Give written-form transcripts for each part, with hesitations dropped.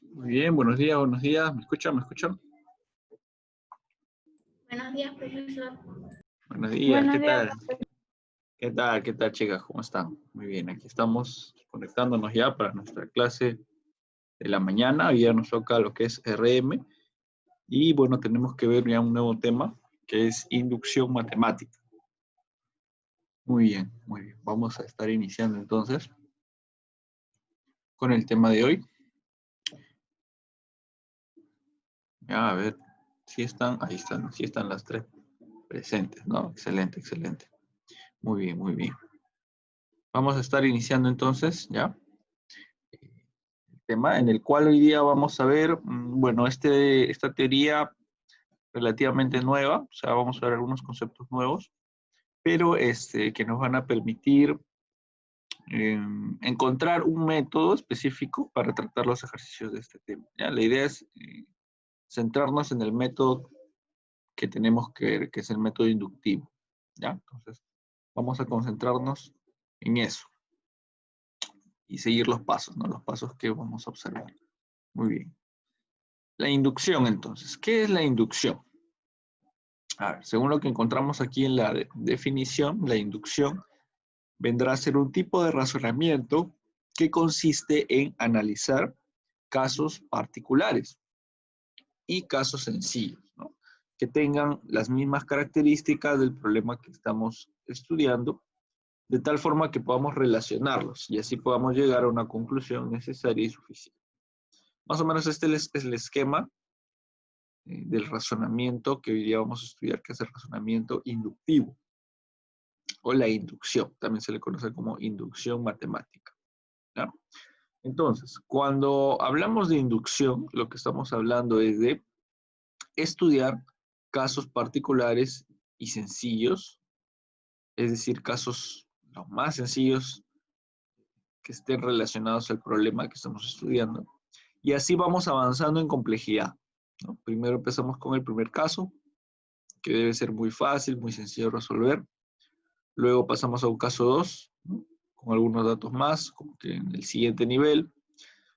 Muy bien, buenos días, buenos días. ¿Me escuchan? ¿Me escuchan? Buenos días, profesor. Buenos días, ¿qué Buenos días, tal? ¿Qué tal? ¿Qué tal, chicas? ¿Cómo están? Muy bien, aquí estamos conectándonos ya para nuestra clase de la mañana. Hoy ya nos toca lo que es RM. Y bueno, tenemos que ver ya un nuevo tema, que es inducción matemática. Muy bien, muy bien. Vamos a estar iniciando entonces con el tema de hoy. Ya, a ver, si están, ahí están, si están las tres presentes, ¿no? Excelente, excelente. Muy bien, muy bien. Vamos a estar iniciando entonces, ¿ya? Tema en el cual hoy día vamos a ver, bueno, esta teoría relativamente nueva, o sea, vamos a ver algunos conceptos nuevos, pero que nos van a permitir encontrar un método específico para tratar los ejercicios de este tema. ¿Ya? La idea es centrarnos en el método que tenemos que ver, que es el método inductivo. ¿Ya? Entonces, vamos a concentrarnos en eso y seguir los pasos, ¿no? Los pasos que vamos a observar. Muy bien. La inducción, entonces. ¿Qué es la inducción? A ver, según lo que encontramos aquí en la definición, la inducción vendrá a ser un tipo de razonamiento que consiste en analizar casos particulares y casos sencillos, ¿no? Que tengan las mismas características del problema que estamos estudiando, de tal forma que podamos relacionarlos y así podamos llegar a una conclusión necesaria y suficiente. Más o menos este es el esquema del razonamiento que hoy día vamos a estudiar, que es el razonamiento inductivo o la inducción. También se le conoce como inducción matemática. ¿Ya? Entonces, cuando hablamos de inducción, lo que estamos hablando es de estudiar casos particulares y sencillos, es decir, casos los más sencillos que estén relacionados al problema que estamos estudiando. Y así vamos avanzando en complejidad, ¿no? Primero empezamos con el primer caso, que debe ser muy fácil, muy sencillo de resolver. Luego pasamos a un caso 2, ¿no? Con algunos datos más, como que en el siguiente nivel.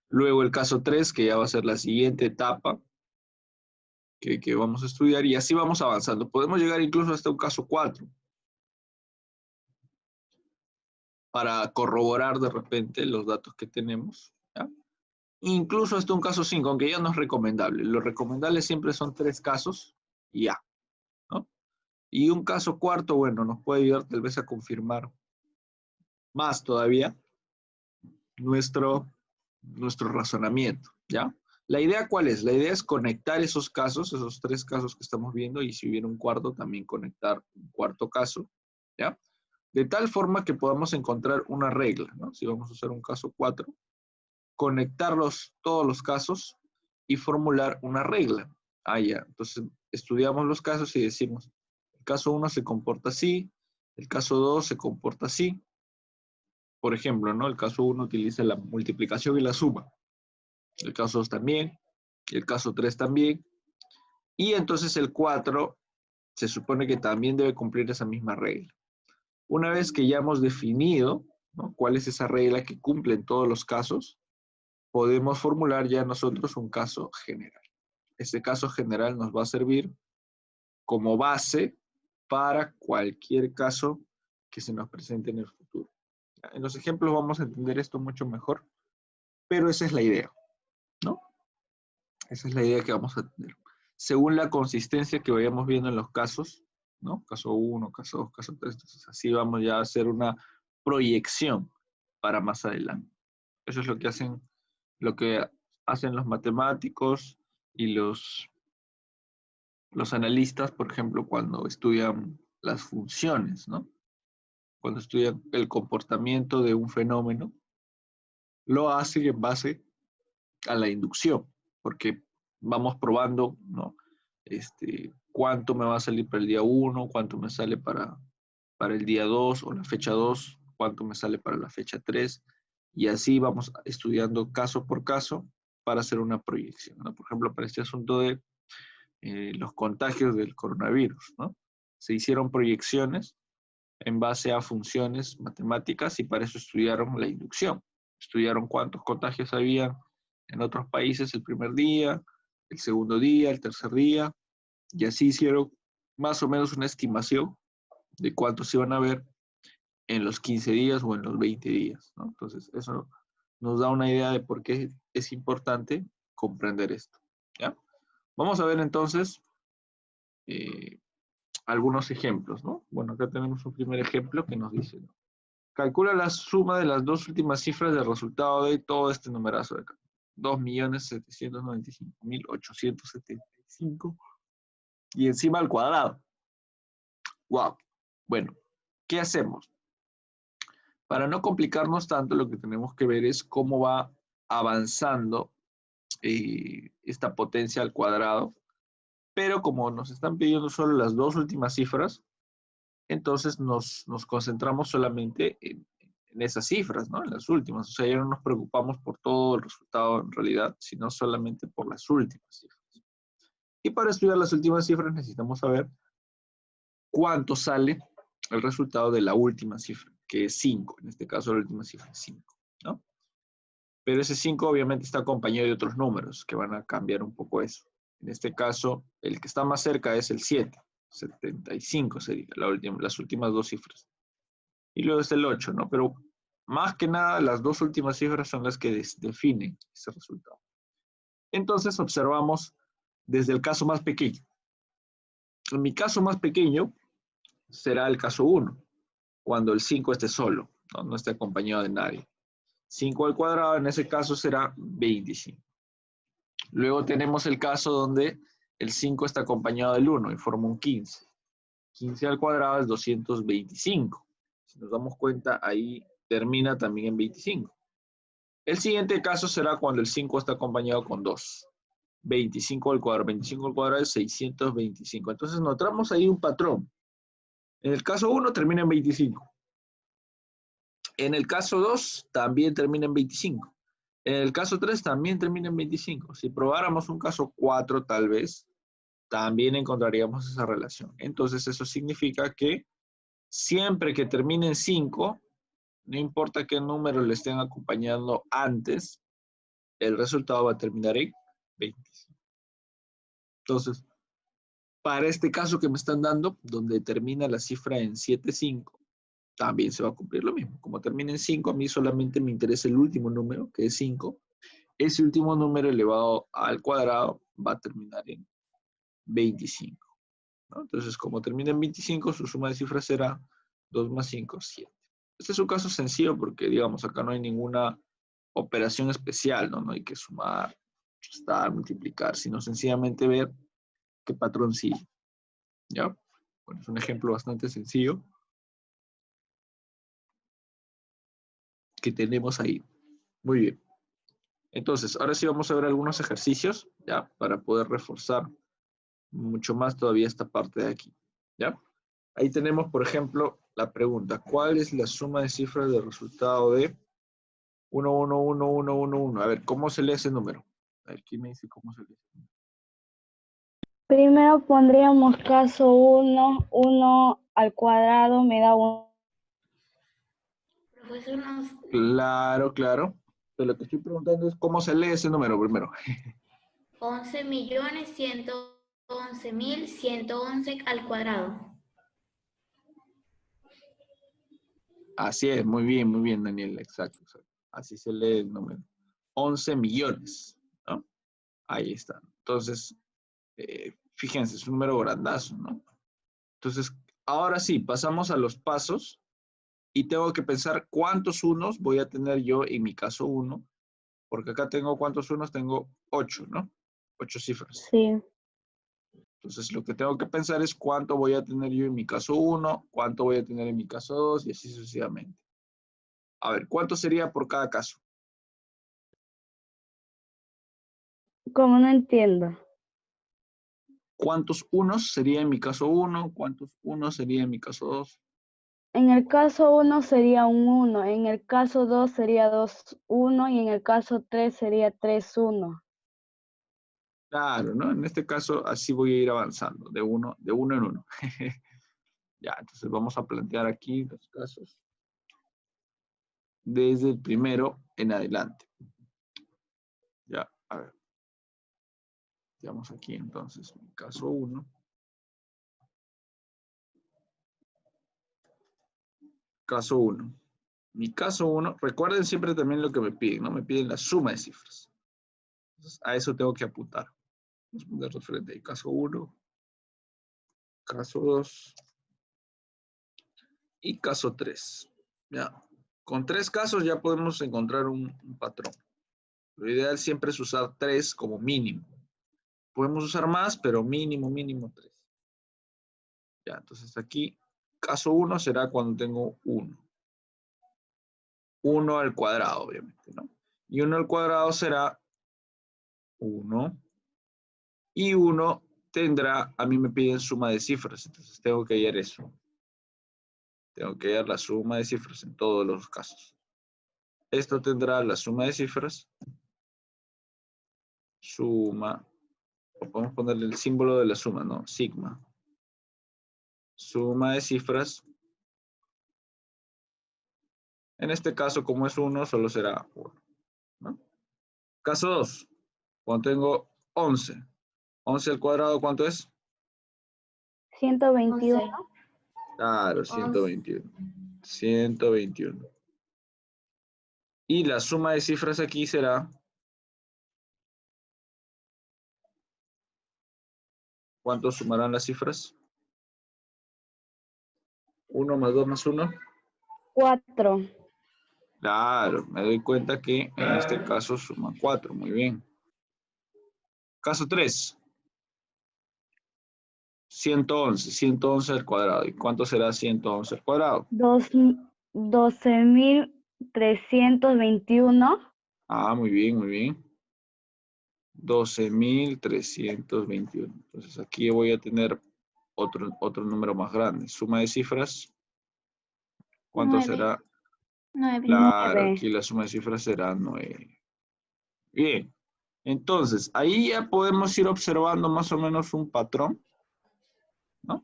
Luego el caso 3, que ya va a ser la siguiente etapa que vamos a estudiar, y así vamos avanzando. Podemos llegar incluso hasta un caso 4, para corroborar de repente los datos que tenemos, ¿ya? Incluso hasta un caso 5, aunque ya no es recomendable. Lo recomendable siempre son 3 casos y ya, ¿no? Y un caso cuarto, bueno, nos puede ayudar tal vez a confirmar más todavía nuestro razonamiento, ¿ya? ¿La idea cuál es? La idea es conectar esos casos, esos 3 casos que estamos viendo, y si hubiera un cuarto, también conectar un cuarto caso, ¿ya? De tal forma que podamos encontrar una regla, ¿no? Si vamos a usar un caso 4, conectarlos todos los casos y formular una regla. Ah, ya. Entonces, estudiamos los casos y decimos, el caso 1 se comporta así, el caso 2 se comporta así. Por ejemplo, ¿no? El caso 1 utiliza la multiplicación y la suma. El caso 2 también, y el caso 3 también. Y entonces el 4 se supone que también debe cumplir esa misma regla. Una vez que ya hemos definido, ¿no?, cuál es esa regla que cumple en todos los casos, podemos formular ya nosotros un caso general. Este caso general nos va a servir como base para cualquier caso que se nos presente en el futuro. En los ejemplos vamos a entender esto mucho mejor, pero esa es la idea, ¿no? Esa es la idea que vamos a tener. Según la consistencia que vayamos viendo en los casos, ¿no? Caso 1, caso 2, caso 3, entonces así vamos ya a hacer una proyección para más adelante. Eso es lo que hacen los matemáticos y los analistas, por ejemplo, cuando estudian las funciones, ¿no? Cuando estudian el comportamiento de un fenómeno, lo hacen en base a la inducción, porque vamos probando, ¿no? Cuánto me va a salir para el día 1, cuánto me sale para el día 2 o la fecha 2, cuánto me sale para la fecha 3, y así vamos estudiando caso por caso para hacer una proyección, ¿no? Por ejemplo, para este asunto de los contagios del coronavirus, ¿no? Se hicieron proyecciones en base a funciones matemáticas y para eso estudiaron la inducción. Estudiaron cuántos contagios había En otros países el primer día, el segundo día, el tercer día, y así hicieron más o menos una estimación de cuántos iban a ver en los 15 días o en los 20 días, ¿no? Entonces, eso nos da una idea de por qué es importante comprender esto, ¿ya? Vamos a ver entonces eh, algunos ejemplos, ¿no? Bueno, acá tenemos un primer ejemplo que nos dice, ¿no? Calcula la suma de las dos últimas cifras del resultado de todo este numerazo de acá. 2.795.875 y encima al cuadrado. ¡Wow! Bueno, ¿qué hacemos? Para no complicarnos tanto, lo que tenemos que ver es cómo va avanzando esta potencia al cuadrado. Pero como nos están pidiendo solo las dos últimas cifras, entonces nos concentramos solamente en esas cifras, ¿no? En las últimas. O sea, ya no nos preocupamos por todo el resultado en realidad, sino solamente por las últimas cifras. Y para estudiar las últimas cifras necesitamos saber cuánto sale el resultado de la última cifra, que es 5. En este caso la última cifra es 5, ¿no? Pero ese 5 obviamente está acompañado de otros números que van a cambiar un poco eso. En este caso, el que está más cerca es el 7. 75 sería las últimas dos cifras. Y luego es el 8, ¿no? Pero más que nada, las dos últimas cifras son las que definen ese resultado. Entonces, observamos desde el caso más pequeño. En mi caso más pequeño será el caso 1, cuando el 5 esté solo, ¿no? No esté acompañado de nadie. 5 al cuadrado en ese caso será 25. Luego tenemos el caso donde el 5 está acompañado del 1 y forma un 15. 15 al cuadrado es 225. Si nos damos cuenta, ahí termina también en 25. El siguiente caso será cuando el 5 está acompañado con 2. 25 al cuadrado. 25 al cuadrado es 625. Entonces notamos ahí un patrón. En el caso 1 termina en 25. En el caso 2 también termina en 25. En el caso 3 también termina en 25. Si probáramos un caso 4 tal vez, también encontraríamos esa relación. Entonces eso significa que siempre que termine en 5, no importa qué número le estén acompañando antes, el resultado va a terminar en 25. Entonces, para este caso que me están dando, donde termina la cifra en 75, también se va a cumplir lo mismo. Como termina en 5, a mí solamente me interesa el último número, que es 5. Ese último número elevado al cuadrado va a terminar en 25, ¿no? Entonces, como termina en 25, su suma de cifras será 2 más 5, 7. Este es un caso sencillo porque, digamos, acá no hay ninguna operación especial, ¿no? No hay que sumar, restar, multiplicar, sino sencillamente ver qué patrón sigue, ¿ya? Bueno, es un ejemplo bastante sencillo que tenemos ahí. Muy bien. Entonces, ahora sí vamos a ver algunos ejercicios, ¿ya? Para poder reforzar mucho más todavía esta parte de aquí, ¿ya? Ahí tenemos, por ejemplo, la pregunta, ¿cuál es la suma de cifras del resultado de 1, 1, 1, 1, 1, 1? A ver, ¿cómo se lee ese número? A ver, ¿quién me dice cómo se lee ese número? Primero pondríamos caso 1, 1 al cuadrado me da 1. Profesor, nos... Claro, claro. Pero lo que estoy preguntando es cómo se lee ese número primero. 11.111.111 al cuadrado. Así es, muy bien, Daniel, exacto, exacto. Así se lee el número. 11 millones, ¿no? Ahí está. Entonces, fíjense, es un número grandazo, ¿no? Entonces, ahora sí, pasamos a los pasos y tengo que pensar cuántos unos voy a tener yo en mi caso 1, porque acá tengo cuántos unos, tengo 8, ¿no? 8 cifras. Sí. Entonces, lo que tengo que pensar es cuánto voy a tener yo en mi caso 1, cuánto voy a tener en mi caso 2 y así sucesivamente. A ver, ¿cuánto sería por cada caso? Como no entiendo. ¿Cuántos unos sería en mi caso 1? ¿Cuántos unos sería en mi caso 2? En el caso 1 sería un 1, en el caso 2 sería 2, 1 y en el caso 3 sería 3, 1. Claro, ¿no? En este caso, así voy a ir avanzando, de uno en uno. Ya, entonces vamos a plantear aquí los casos desde el primero en adelante. ¿Ya? A ver. Veamos aquí entonces mi caso 1. Caso 1. Mi caso 1, recuerden siempre también lo que me piden, ¿no? Me piden la suma de cifras. Entonces, a eso tengo que apuntar. Vamos a poner referente ahí. Caso 1, caso 2 y caso 3. Ya. Con 3 casos ya podemos encontrar un patrón. Lo ideal siempre es usar 3 como mínimo. Podemos usar más, pero mínimo 3. Ya, entonces aquí, caso 1 será cuando tengo 1. 1 al cuadrado, obviamente, ¿no? Y 1 al cuadrado será 1. Y 1 tendrá, a mí me piden suma de cifras, entonces tengo que hallar eso. Tengo que hallar la suma de cifras en todos los casos. Esto tendrá la suma de cifras. Suma. O podemos ponerle el símbolo de la suma, ¿no? Sigma. Suma de cifras. En este caso, como es 1, solo será 1, ¿no? Caso 2. Cuando tengo 11. 11 al cuadrado, ¿cuánto es? 121. 11. Claro, 121. 121. Y la suma de cifras aquí será... ¿Cuánto sumarán las cifras? 1 más 2 más 1. 4. Claro, me doy cuenta que en este caso suma 4. Muy bien. Caso 3. 111. 111 al cuadrado. ¿Y cuánto será 111 al cuadrado? 12.321. Ah, muy bien, muy bien. 12.321. Entonces aquí voy a tener otro número más grande. Suma de cifras. ¿Cuánto 9. será? 9. Claro, 9. aquí la suma de cifras será 9. Bien. Entonces, ahí ya podemos ir observando más o menos un patrón, ¿no?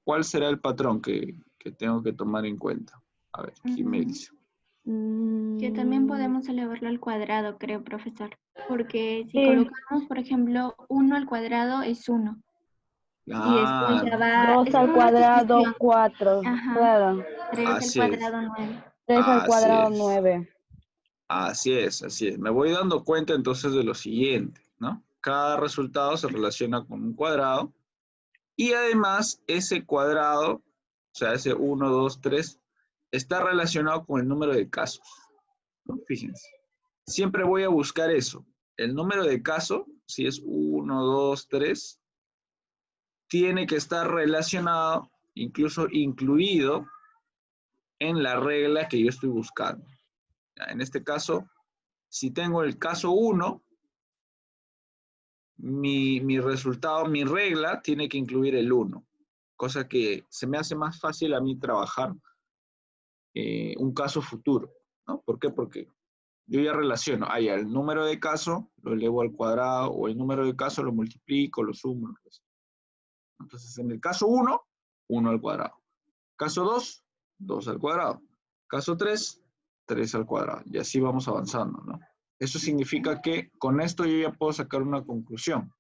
¿Cuál será el patrón que tengo que tomar en cuenta? A ver, aquí me dice. Que también podemos elevarlo al cuadrado, creo, profesor. Porque si Sí. colocamos, por ejemplo, 1 al cuadrado es 1. Y después ya Claro, va, 2 es al como una cuadrado, sucesión. 4. Ajá. Claro. 3 al así es, cuadrado, 9. 3 al así cuadrado, es, 9. así es, así es. Me voy dando cuenta entonces de lo siguiente, ¿no? Cada resultado se relaciona con un cuadrado y además ese cuadrado, o sea, ese 1, 2, 3, está relacionado con el número de casos, ¿no? Fíjense. Siempre voy a buscar eso. El número de caso, si es 1, 2, 3, tiene que estar relacionado, incluso incluido, en la regla que yo estoy buscando. En este caso, si tengo el caso 1, mi resultado, mi regla, tiene que incluir el 1. Cosa que se me hace más fácil a mí trabajar un caso futuro, ¿no? ¿Por qué? Porque yo ya relaciono, el número de caso lo elevo al cuadrado, o el número de caso lo multiplico, lo sumo, lo resto. Entonces, en el caso 1, 1 al cuadrado. Caso 2, 2 al cuadrado. Caso 3, 3 al cuadrado. Y así vamos avanzando, ¿no? Eso significa que con esto yo ya puedo sacar una conclusión.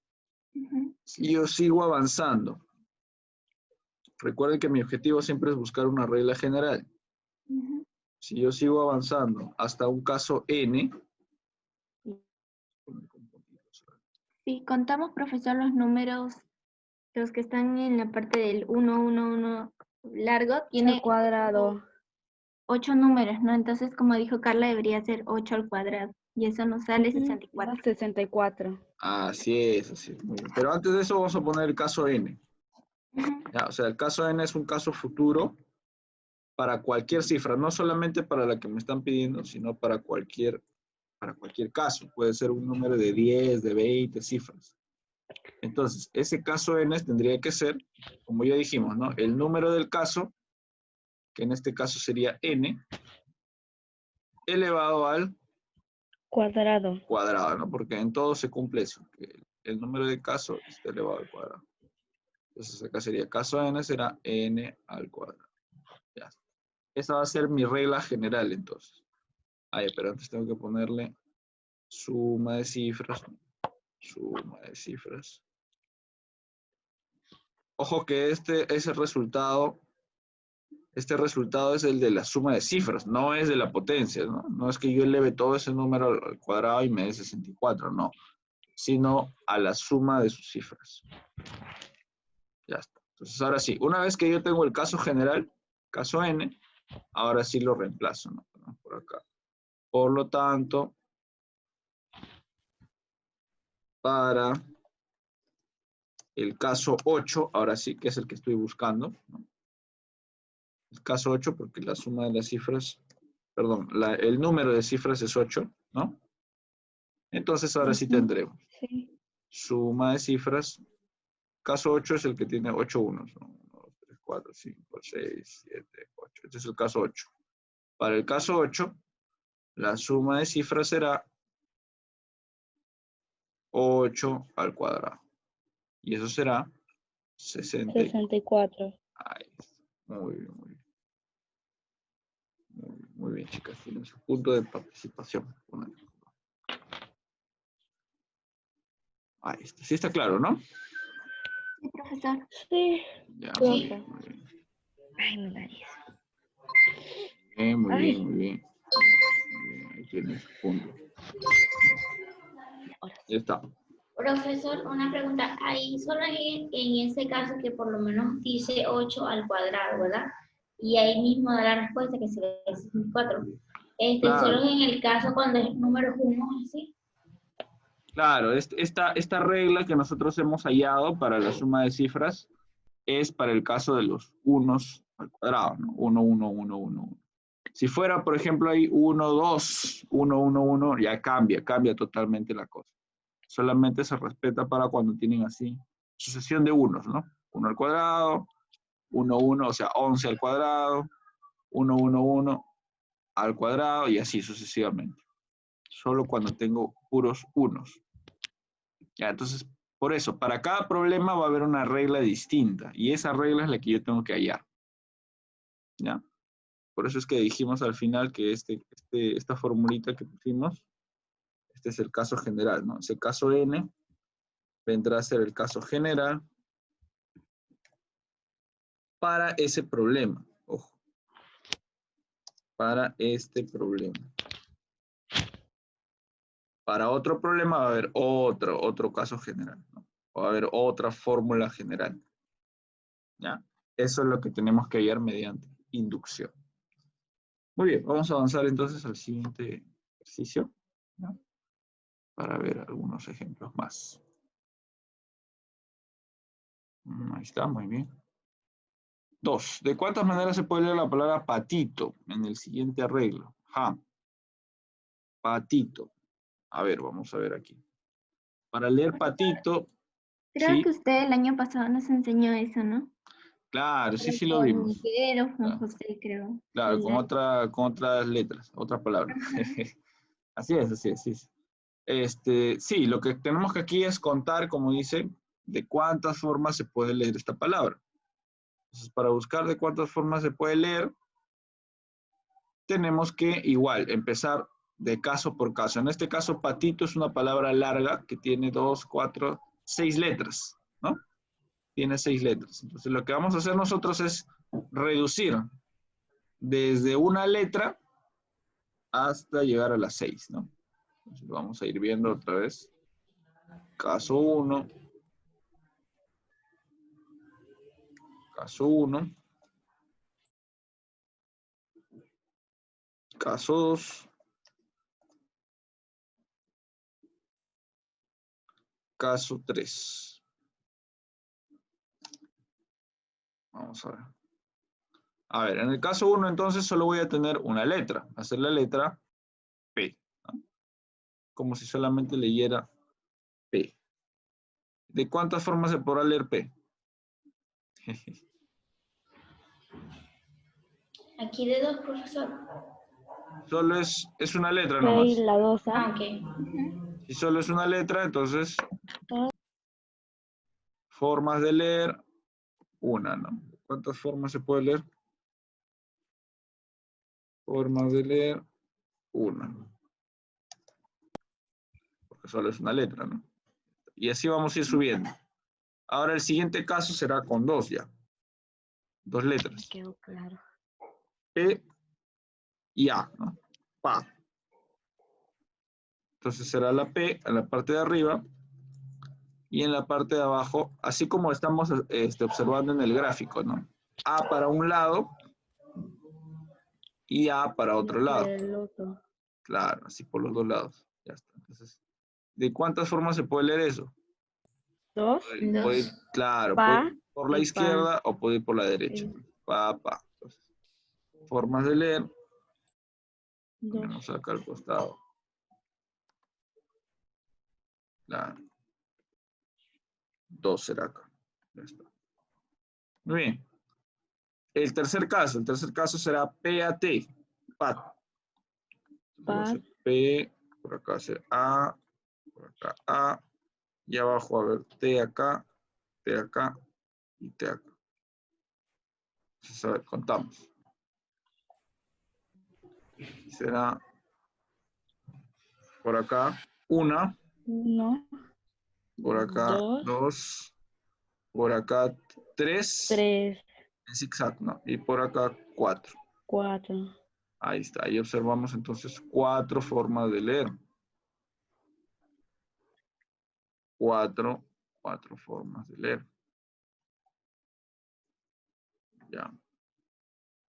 Si yo sigo avanzando, recuerden que mi objetivo siempre es buscar una regla general. Si yo sigo avanzando hasta un caso n, Si contamos, profesor, los números, los que están en la parte del 1, 1, 1 largo, Al tiene cuadrado. 8 números, ¿no? Entonces, como dijo Carla, debería ser 8 al cuadrado. Y eso nos sale 64. 64. así es, así es. Muy bien. Pero antes de eso vamos a poner el caso n. Ya, o sea, el caso n es un caso futuro para cualquier cifra, no solamente para la que me están pidiendo, sino para cualquier caso. Puede ser un número de 10, de 20 cifras. Entonces, ese caso n tendría que ser, como ya dijimos, ¿no? El número del caso, que en este caso sería n, elevado al Cuadrado. cuadrado, ¿no? Porque en todo se cumple eso, que el número de caso está elevado al cuadrado. Entonces, acá sería caso n, será n al cuadrado. Ya. Esa va a ser mi regla general, entonces. Pero antes tengo que ponerle suma de cifras. Suma de cifras. Ojo que este resultado es el de la suma de cifras, no es de la potencia, ¿no? No es que yo eleve todo ese número al cuadrado y me dé 64, no. Sino a la suma de sus cifras. Ya está. Entonces, ahora sí, una vez que yo tengo el caso general, caso n, ahora sí lo reemplazo, ¿no? Por acá. Por lo tanto, para el caso 8, ahora sí que es el que estoy buscando, ¿no? El caso 8, porque la suma de las cifras, perdón, el número de cifras es 8, ¿no? Entonces, ahora sí tendremos Sí. suma de cifras. Caso 8 es el que tiene 8 unos, ¿no? 1, 2, 3, 4, 5, 6, 7, 8. Este es el caso 8. Para el caso 8, la suma de cifras será 8 al cuadrado. Y eso será 64. 64. Ahí está. Muy bien, muy bien. Muy bien, chicas. Tienen su punto de participación. Ahí está. Sí está claro, ¿no? Sí, profesor. Sí. Ya, Sí. muy bien. Ay, mi nariz. Muy Ay. bien, muy bien. Muy bien. Ahí tienen su punto. Ahora sí. Ya está. Profesor, una pregunta. Ahí solo en ese caso que por lo menos dice 8 al cuadrado, ¿verdad? Y ahí mismo da la respuesta que sería 64. Solo Claro. en el caso cuando es número 1, así. Claro, esta regla que nosotros hemos hallado para la suma de cifras es para el caso de los unos al cuadrado, ¿no? 1, 1, 1, 1, 1. Si fuera, por ejemplo, ahí 1, 2, 1, 1, 1, ya cambia totalmente la cosa. Solamente se respeta para cuando tienen así sucesión de unos, ¿no? 1 al cuadrado, 1, 1, o sea, 11 al cuadrado, 1, 1, 1 al cuadrado y así sucesivamente. Solo cuando tengo puros unos. Ya, entonces, por eso, para cada problema va a haber una regla distinta y esa regla es la que yo tengo que hallar. ¿Ya? Por eso es que dijimos al final que esta formulita que pusimos, este es el caso general, ¿no? Ese caso n vendrá a ser el caso general para ese problema. Ojo. Para este problema. Para otro problema va a haber otro caso general, ¿no? Va a haber otra fórmula general. ¿Ya? Eso es lo que tenemos que hallar mediante inducción. Muy bien, vamos a avanzar entonces al siguiente ejercicio, ¿no? Para ver algunos ejemplos más. Ahí está, muy bien. 2. ¿De cuántas maneras se puede leer la palabra patito en el siguiente arreglo? Patito. A ver, vamos a ver aquí. Para leer patito, Creo sí, que usted el año pasado nos enseñó eso, ¿no? claro, sí lo Con vimos. Miguel o Juan Claro, José, creo. claro, con otras letras, otras palabras. Así es, sí. Sí, lo que tenemos que aquí es contar, como dice, de cuántas formas se puede leer esta palabra. Entonces, para buscar de cuántas formas se puede leer, tenemos que igual empezar de caso por caso. En este caso, patito es una palabra larga que tiene 2, 4, 6 letras, ¿no? Tiene 6 letras. Entonces, lo que vamos a hacer nosotros es reducir desde una letra hasta llegar a las 6, ¿no? Entonces, vamos a ir viendo otra vez. Caso 1. Caso 1. Caso 2. Caso 3. Vamos a ver. A ver, en el caso 1 entonces solo voy a tener una letra. Va a ser la letra P, ¿no? Como si solamente leyera P. ¿De cuántas formas se podrá leer P? Aquí de 2, profesor. Solo es una letra P y nomás. la 2, Ah, ¿ah? ok. Si solo es una letra, entonces formas de leer una, ¿no? ¿Cuántas formas se puede leer? Formas de leer una. Porque solo es una letra, ¿no? Y así vamos a ir subiendo. Ahora el siguiente caso será con 2 ya. 2 letras. Quedó claro. P y A, ¿no? Pa. Entonces será la P en la parte de arriba y en la parte de abajo, así como estamos observando en el gráfico, ¿no? A para un lado y A para otro lado. El otro. Claro, así por los dos lados. Ya está. Entonces, ¿de cuántas formas se puede leer eso? 2. Puede ir, claro, Pa puede ir por la y izquierda o puede ir por la derecha. Sí. Pa, pa. Entonces, formas de leer. 2. Vamos acá al costado. Claro. 2 será acá. Ya está. Muy bien. El tercer caso será PAT. PAT. Pat. P, por acá hace A, por acá A, y abajo a ver T acá y T acá. Entonces, a ver, contamos. Será por acá 1, 1. por acá 2, por acá 3, 3. en zigzag, ¿no? Y por acá 4. 4. Ahí está, ahí observamos entonces 4 formas de leer. 4 formas de leer. Ya.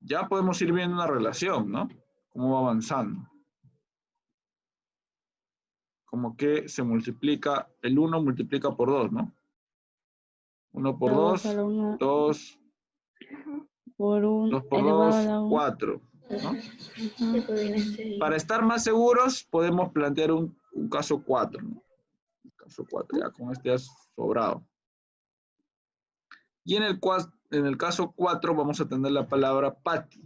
Ya podemos ir viendo una relación, ¿no? Cómo va avanzando. Como que se multiplica, el 1 multiplica por 2, ¿no? 1 por 2, 2, por 1 2 por elevado a 2, la 1. 4, ¿no? Para estar más seguros, podemos plantear un caso 4, ¿no? Caso 4, ya con este ya es sobrado. Y en el caso 4 vamos a tener la palabra Patti,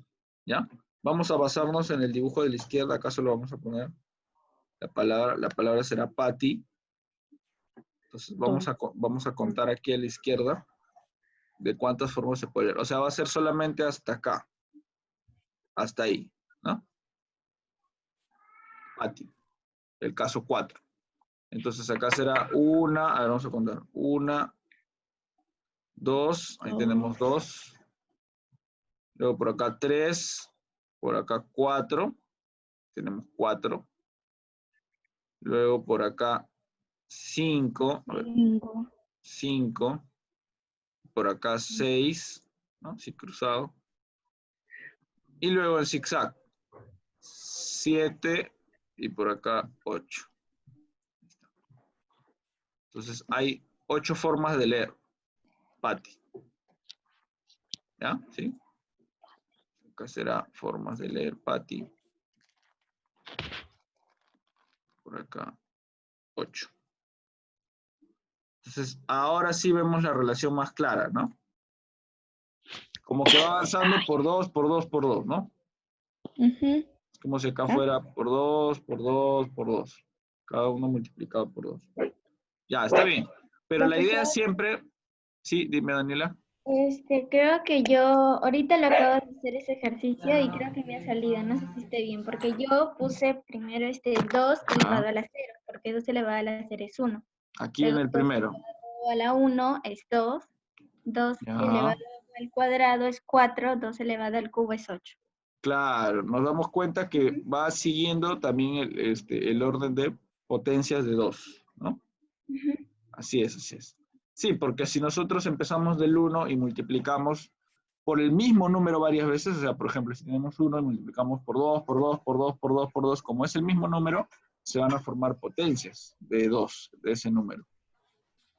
¿ya? Vamos a basarnos en el dibujo de la izquierda, acaso lo vamos a poner. La palabra será Patti. Entonces vamos a contar aquí a la izquierda de cuántas formas se puede leer. O sea, va a ser solamente hasta acá. Hasta ahí, ¿no? Patti. El caso 4. Entonces acá será una, a ver, vamos a contar. 1, 2, ahí tenemos 2. Luego por acá 3, por acá 4, tenemos 4. Luego por acá 5, 5. Por acá 6, ¿no? Así cruzado. Y luego el zigzag. 7 y por acá 8. Entonces hay 8 formas de leer Patti. ¿Ya? ¿Sí? Acá será formas de leer Patti. Por acá 8. Entonces ahora sí vemos la relación más clara, ¿no? Como que va avanzando por 2, por 2, por 2, ¿no? Es como si acá fuera por 2, por 2, por 2. Cada uno multiplicado por 2. Ya, está bien. Pero la idea siempre... Sí, dime, Daniela. Creo que yo ahorita lo acabo de hacer ese ejercicio y creo que me ha salido, no sé si esté bien, porque yo puse primero 2 elevado a la 0, porque 2 elevado a la 0 es 1. Aquí en el primero. 2 elevado a la 1 es 2, 2 Ya. elevado al cuadrado es 4, 2 elevado al cubo es 8. Claro, nos damos cuenta que va siguiendo también el orden de potencias de 2, ¿no? Así es, así es. Sí, porque si nosotros empezamos del 1 y multiplicamos por el mismo número varias veces, o sea, por ejemplo, si tenemos 1 y multiplicamos por 2, por 2, por 2, por 2, por 2, como es el mismo número, se van a formar potencias de 2, de ese número.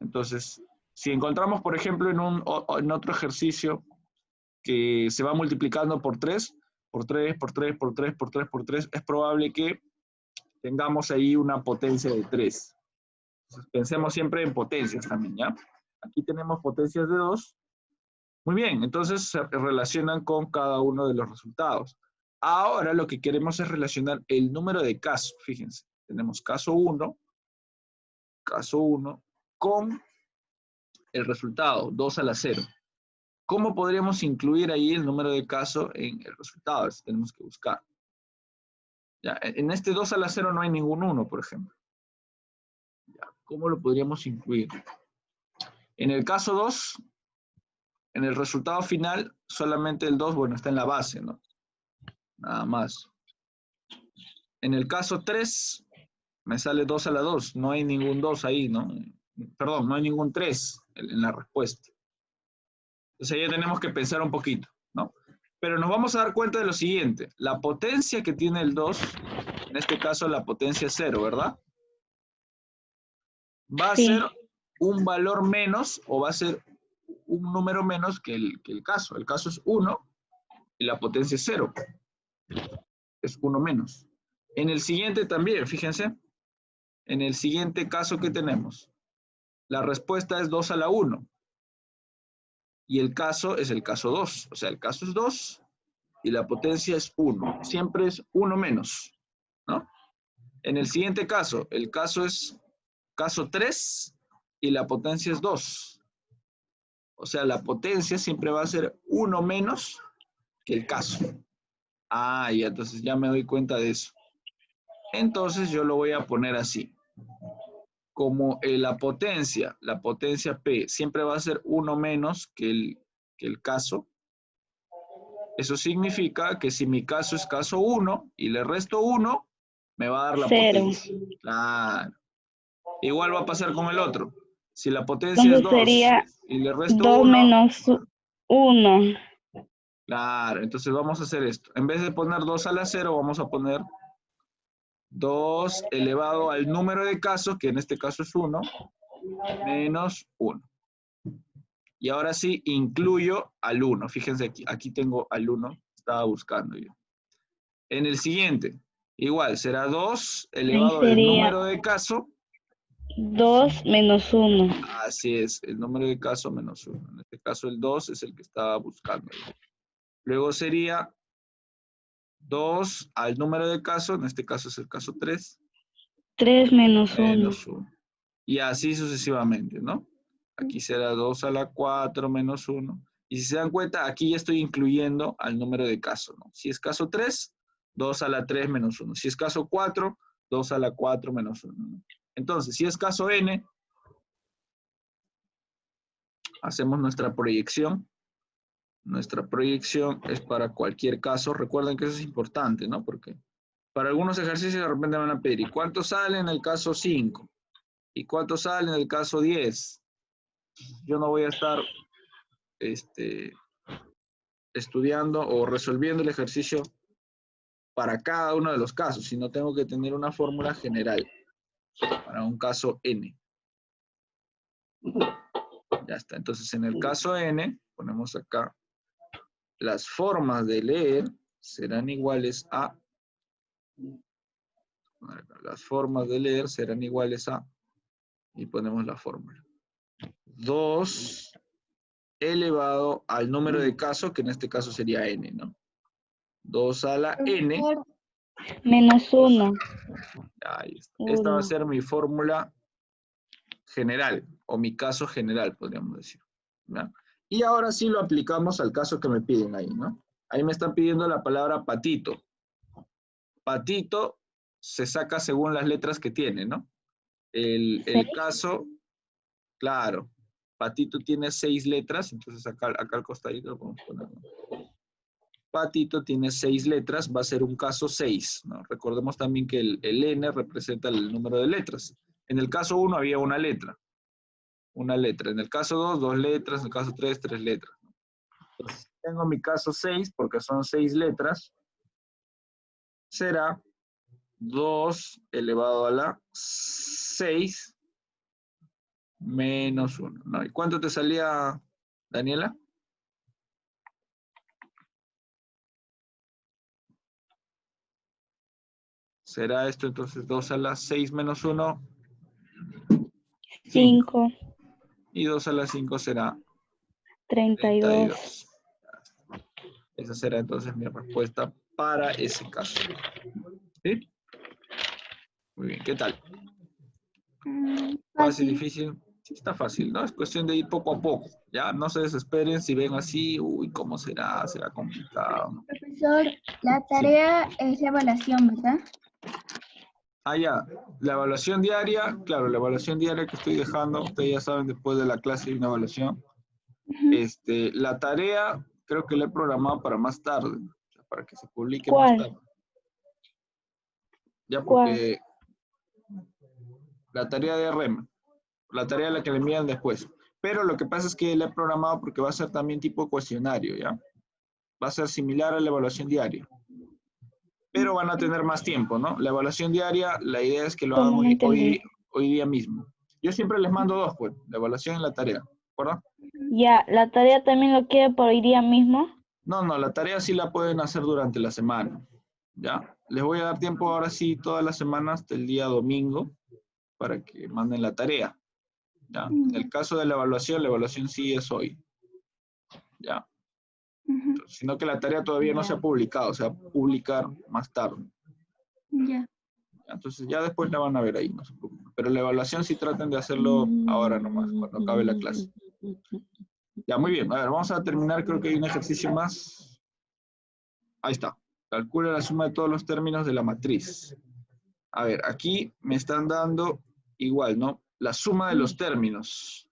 Entonces, si encontramos, por ejemplo, en otro ejercicio que se va multiplicando por 3, por 3, por 3, por 3, por 3, por 3, es probable que tengamos ahí una potencia de 3. Entonces, pensemos siempre en potencias también, ¿ya? Aquí tenemos potencias de 2. Muy bien, entonces se relacionan con cada uno de los resultados. Ahora lo que queremos es relacionar el número de casos. Fíjense, tenemos caso 1 con el resultado, 2 a la 0. ¿Cómo podríamos incluir ahí el número de caso en el resultado? Eso tenemos que buscar. Ya, en este 2 a la 0 no hay ningún 1, por ejemplo. Ya, ¿Cómo lo podríamos incluir? En el caso 2, en el resultado final, solamente el 2, bueno, está en la base, ¿no? Nada más. En el caso 3, me sale 2 a la 2. No hay ningún 2 ahí, ¿no? Perdón, no hay ningún 3 en la respuesta. Entonces ahí ya tenemos que pensar un poquito, ¿no? Pero nos vamos a dar cuenta de lo siguiente. La potencia que tiene el 2, en este caso la potencia 0, ¿verdad? Va a Sí. ser un valor menos o va a ser un número menos que el caso. El caso es 1 y la potencia es 0. Es 1 menos. En el siguiente también, fíjense. En el siguiente caso que tenemos, la respuesta es 2 a la 1. Y el caso es el caso 2. O sea, el caso es 2 y la potencia es 1. Siempre es 1 menos, ¿no? En el siguiente caso, el caso es caso 3 y la potencia es 2. O sea, la potencia siempre va a ser 1 menos que el caso. Ah, ya, entonces ya me doy cuenta de eso. Entonces yo lo voy a poner así. Como la potencia P, siempre va a ser 1 menos que el caso. Eso significa que si mi caso es caso 1 y le resto 1, me va a dar la 0. potencia. Claro. Igual va a pasar con el otro. Si la potencia es Entonces 2 sería y le resto 2 1, menos 1. claro, entonces vamos a hacer esto. En vez de poner 2 a la 0, vamos a poner 2 elevado al número de casos, que en este caso es 1, menos 1. Y ahora sí, incluyo al 1. Fíjense, aquí tengo al 1, estaba buscando yo. En el siguiente, igual, será 2 elevado al sería número de caso. 2 menos 1. Así es, el número de caso menos 1. En este caso el 2 es el que estaba buscando yo. Luego sería 2 al número de caso, en este caso es el caso 3. 3 menos 1. Menos 1. Y así sucesivamente, ¿no? Aquí será 2 a la 4 menos 1. Y si se dan cuenta, aquí ya estoy incluyendo al número de caso, ¿no? Si es caso 3, 2 a la 3 menos 1. Si es caso 4, 2 a la 4 menos 1, ¿no? Entonces, si es caso n, hacemos nuestra proyección. Nuestra proyección es para cualquier caso. Recuerden que eso es importante, ¿no? Porque para algunos ejercicios de repente van a pedir, ¿y cuánto sale en el caso 5? ¿Y cuánto sale en el caso 10? Yo no voy a estar estudiando o resolviendo el ejercicio para cada uno de los casos, sino tengo que tener una fórmula general para un caso n. Ya está. Entonces, en el caso n, ponemos acá, las formas de leer serán iguales a, las formas de leer serán iguales a, y ponemos la fórmula. 2 elevado al número de caso, que en este caso sería n, ¿no? 2 a la n. Menos 1. Ahí está. Esta va a 1. ser mi fórmula general, o mi caso general, podríamos decir, ¿no? Y ahora sí lo aplicamos al caso que me piden ahí, ¿no? Ahí me están pidiendo la palabra patito. Patito se saca según las letras que tiene, ¿no? El caso, claro, patito tiene 6 letras, entonces acá al costadito lo podemos poner, ¿no? Patito tiene 6 letras, va a ser un caso 6, ¿no? Recordemos también que el n representa el número de letras. En el caso 1 había una letra. Una letra. En el caso 2, 2 letras. En el caso 3, 3 letras. Entonces, tengo mi caso 6, porque son 6 letras. Será 2 elevado a la 6 menos 1, ¿no? ¿Y cuánto te salía, Daniela? Será esto entonces 2 a la 6 menos 1. 5. Y 2 a la 5 será 32. Esa será entonces mi respuesta para ese caso. ¿Sí? Muy bien, ¿qué tal? Fácil, difícil. Sí, está fácil, ¿no? Es cuestión de ir poco a poco. Ya, no se desesperen si ven así, uy, ¿cómo será? Será complicado, ¿no? Profesor, la tarea es evaluación, ¿verdad? Ah, ya. La evaluación diaria, claro, la evaluación diaria que estoy dejando, ustedes ya saben, después de la clase hay una evaluación. La tarea creo que la he programado para más tarde, o sea, para que se publique más ¿Cuál? tarde. Ya, ¿Cuál? porque la tarea de REM, la tarea a la que le envían después. Pero lo que pasa es que la he programado porque va a ser también tipo cuestionario, ¿ya? Va a ser similar a la evaluación diaria. Pero van a tener más tiempo, ¿no? La evaluación diaria, la idea es que lo hagan ¿Cómo no entendí? hoy día mismo. Yo siempre les mando dos, pues, la evaluación y la tarea, ¿de acuerdo? Ya, ¿la tarea también lo quiere por hoy día mismo? No, la tarea sí la pueden hacer durante la semana, ¿ya? Les voy a dar tiempo ahora sí todas las semanas hasta el día domingo para que manden la tarea, ¿ya? En el caso de la evaluación sí es hoy, ¿ya? Sino que la tarea todavía no se ha publicado, se va a publicar más tarde. Ya. Entonces ya después la van a ver ahí, no se preocupen. Pero la evaluación sí traten de hacerlo ahora nomás, cuando acabe la clase. Ya, muy bien. A ver, vamos a terminar, creo que hay un ejercicio más. Ahí está. Calcula la suma de todos los términos de la matriz. A ver, aquí me están dando igual, ¿no? La suma de los términos.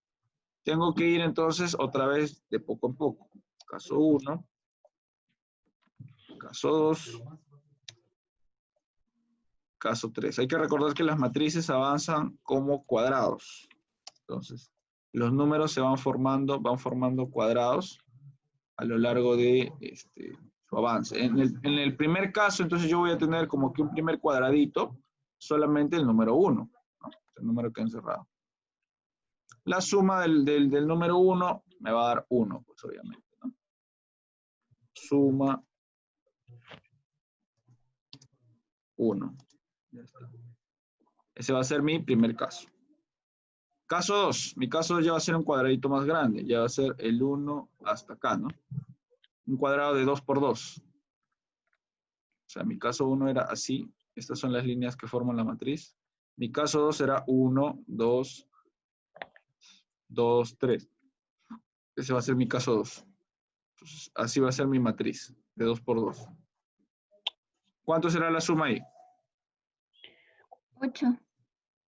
Tengo que ir entonces otra vez de poco en poco. Caso 1, caso 2, caso 3. Hay que recordar que las matrices avanzan como cuadrados. Entonces, los números se van formando cuadrados a lo largo de su avance. En el primer caso, entonces yo voy a tener como que un primer cuadradito, solamente el número 1, ¿no? El número que he encerrado. La suma del número 1 me va a dar 1, pues obviamente, ¿no? Suma 1. Ya está. Ese va a ser mi primer caso. Caso 2. Mi caso 2 ya va a ser un cuadradito más grande. Ya va a ser el 1 hasta acá, ¿no? Un cuadrado de 2 por 2. O sea, mi caso 1 era así. Estas son las líneas que forman la matriz. Mi caso 2 era 1, 2, 2, 3. Ese va a ser mi caso 2. Entonces, así va a ser mi matriz, de 2 por 2. ¿Cuánto será la suma ahí? 8.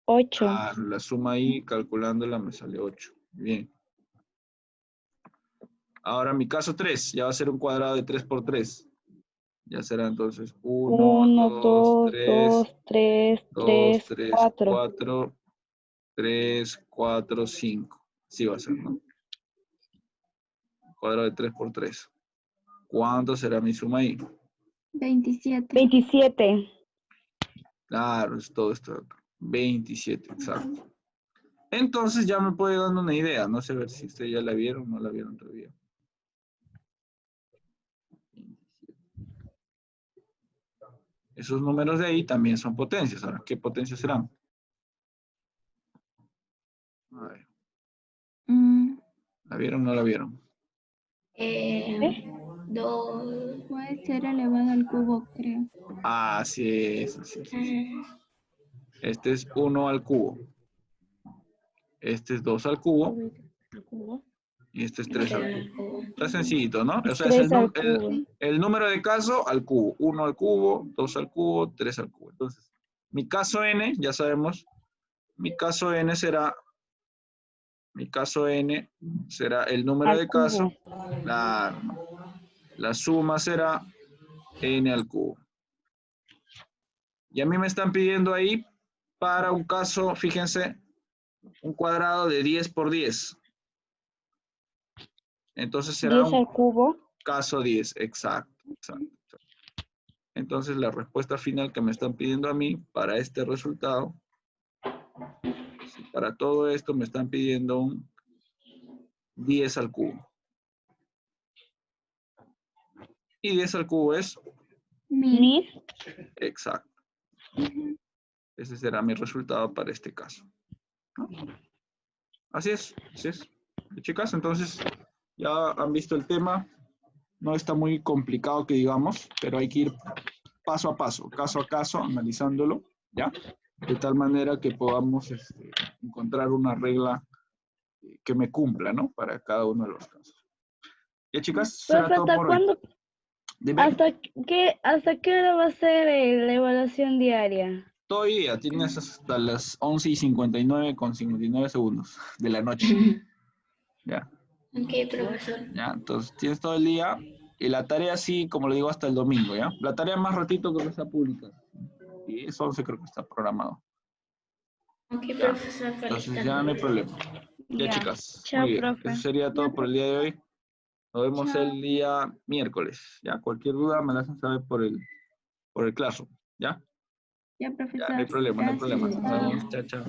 8. Ah, la suma ahí, calculándola, me sale 8. Bien. Ahora mi caso 3, ya va a ser un cuadrado de 3 por 3. Ya será entonces 1, 1, 2, 2, 3, 2, 3, 2, 3, 3, 4. 4, 3, 4, 5. Así va a ser, ¿no? Cuadrado de 3 por 3. ¿Cuánto será mi suma ahí? 27. 27. Claro, es todo esto. 27, exacto. Entonces ya me puede dar una idea. No sé ver si ustedes ya la vieron o no la vieron todavía. Esos números de ahí también son potencias. Ahora, ¿qué potencias serán? A ver. ¿La vieron o no la vieron? 2. Puede ser elevado al cubo, creo. Así es, así es. Este es 1 al cubo. Este es 2 al cubo. Y este es 3 al cubo. Está sencillito, ¿no? O sea, es 3 al cubo. el número de caso al cubo. 1 al cubo, 2 al cubo, 3 al cubo. Entonces, mi caso n, ya sabemos, mi caso n será el número Al de caso. cubo. La suma será n al cubo. Y a mí me están pidiendo ahí para un caso, fíjense, un cuadrado de 10 por 10. Entonces será 10 al cubo. caso 10, exacto. Entonces la respuesta final que me están pidiendo a mí para este resultado, para todo esto me están pidiendo un 10 al cubo. Y 10 al cubo es 1000. exacto. Ese será mi resultado para este caso, ¿no? Así es, así es. Chicas, entonces ya han visto el tema. No está muy complicado que digamos, pero hay que ir paso a paso, caso a caso, analizándolo, ¿ya? De tal manera que podamos encontrar una regla que me cumpla, ¿no? Para cada uno de los casos. Ya, chicas, será Profe, todo ¿hasta por hoy. cuándo? Dime. ¿Hasta qué hora va a ser la evaluación diaria? todo el día, tienes hasta las 11:59 con 59 segundos de la noche. Ya, Ok, profesor. ya, entonces tienes todo el día y la tarea sí, como le digo, hasta el domingo, ¿ya? La tarea más ratito creo que está pública. Y es 11 creo que está programado. Ok, Ya. profesor, feliz Entonces ya no hay tarde. problema. Ya, Ya. chicas, Chao, muy bien. profe. Eso sería todo por el día de hoy. Nos vemos Chao. el día miércoles. Ya, cualquier duda me la hacen saber por el Classroom. ¿Ya? Ya, Ya, no hay profesor. problema, no hay Gracias. problema. Nos Chao. vemos. Chao, chao.